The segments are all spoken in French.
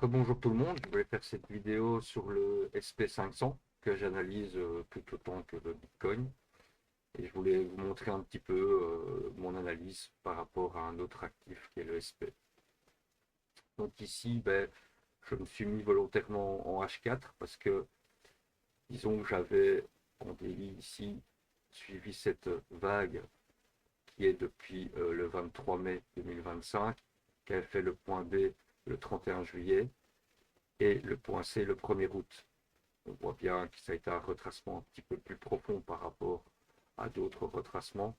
Bonjour tout le monde, je voulais faire cette vidéo sur le SP500 que j'analyse tout autant que le Bitcoin et je voulais vous montrer un petit peu mon analyse par rapport à un autre actif qui est le SP. Donc ici, je me suis mis volontairement en H4 parce que disons que j'avais en daily ici suivi cette vague qui est depuis le 23 mai 2025, qui a fait le point B le 31 juillet et le point C le 1er août. On voit bien que ça a été un retracement un petit peu plus profond par rapport à d'autres retracements.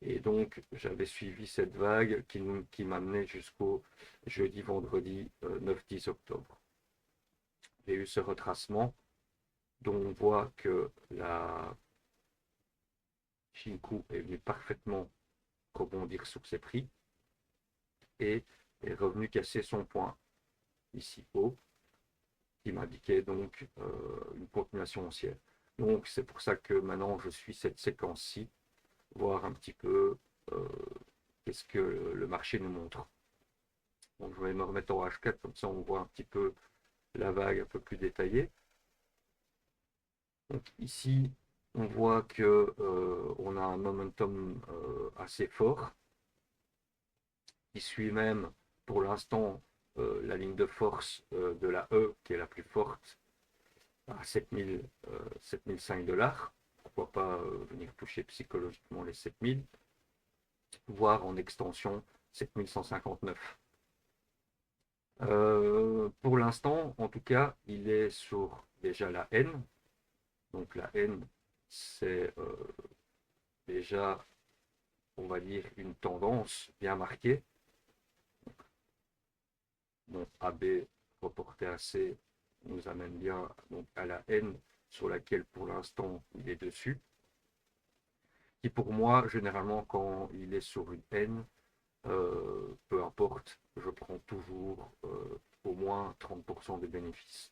Et donc, j'avais suivi cette vague qui m'amenait jusqu'au jeudi-vendredi 9-10 octobre. J'ai eu ce retracement dont on voit que la Shinku est venue parfaitement rebondir sur ses prix et est revenu casser son point ici haut qui m'indiquait donc une continuation haussière. Donc c'est pour ça que maintenant je suis cette séquence-ci, voir un petit peu euh, qu'est-ce que le marché nous montre. Donc je vais me remettre en H4, comme ça on voit un petit peu la vague un peu plus détaillée. Donc ici, on voit que on a un momentum assez fort, qui suit même pour l'instant la ligne de force de la E, qui est la plus forte, à 7005 $. Pourquoi pas venir toucher psychologiquement les 7000, voire en extension 7159. Pour l'instant, en tout cas, il est sur déjà la N. Donc la N, c'est déjà, on va dire, une tendance bien marquée. Donc AB reporté à C nous amène bien donc, à la N sur laquelle pour l'instant il est dessus. Qui pour moi, généralement, quand il est sur une N, peu importe, je prends toujours au moins 30% des bénéfices.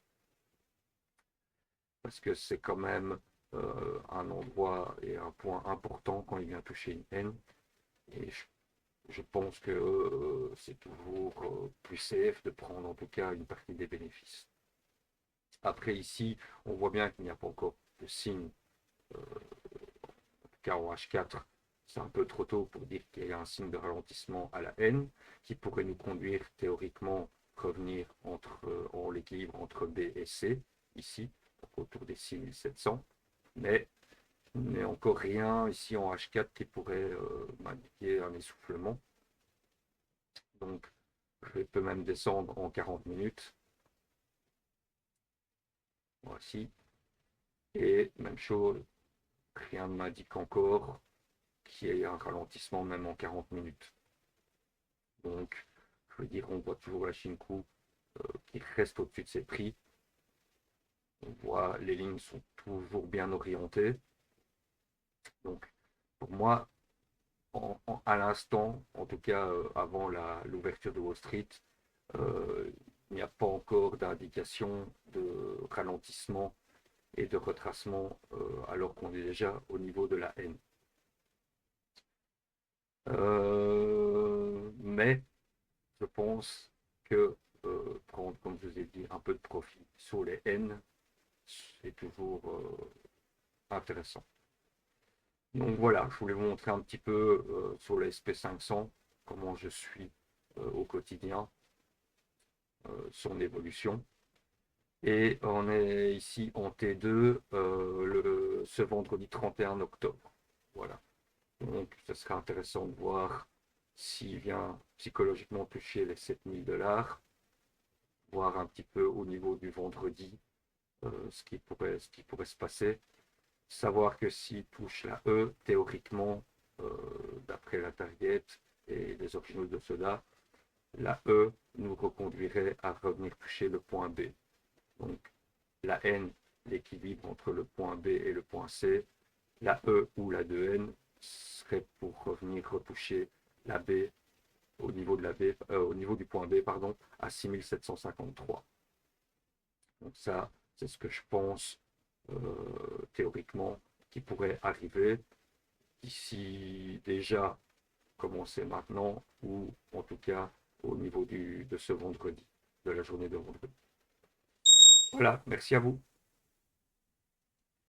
Parce que c'est quand même un endroit et un point important quand il vient toucher une N. Et je pense que c'est toujours plus safe de prendre en tout cas une partie des bénéfices. Après ici, on voit bien qu'il n'y a pas encore de signe, en tout cas en H4, c'est un peu trop tôt pour dire qu'il y a un signe de ralentissement à la N qui pourrait nous conduire théoriquement revenir en l'équilibre entre B et C, ici, autour des 6700. Mais il n'y a encore rien ici en H4 qui pourrait m'indiquer un essoufflement. Donc je peux même descendre en 40 minutes. Voici. Et même chose, rien ne m'indique encore qu'il y ait un ralentissement même en 40 minutes. Donc, je veux dire, on voit toujours la Shinku qui reste au-dessus de ses prix. On voit les lignes sont toujours bien orientées. Donc, pour moi, à l'instant, en tout cas avant l'ouverture de Wall Street, il n'y a pas encore d'indication de ralentissement et de retracement alors qu'on est déjà au niveau de la N. Mais je pense que prendre, comme je vous ai dit, un peu de profit sur les N, c'est toujours intéressant. Donc voilà, je voulais vous montrer un petit peu sur le SP500 comment je suis au quotidien, son évolution. Et on est ici en T2 ce vendredi 31 octobre. Voilà. Donc ce sera intéressant de voir s'il vient psychologiquement toucher les 7000 $, voir un petit peu au niveau du vendredi ce qui pourrait se passer. Savoir que s'il touche la E, théoriquement, d'après la target et les originaux de cela, la E nous reconduirait à revenir toucher le point B. Donc la N, l'équilibre entre le point B et le point C, la E ou la 2N serait pour revenir retoucher la B au niveau, de la B, au niveau du point B pardon, à 6753. Donc ça, c'est ce que je pense théoriquement qui pourrait arriver d'ici déjà commencer maintenant ou en tout cas au niveau de ce vendredi. de la journée de vendredi. Voilà, merci à vous.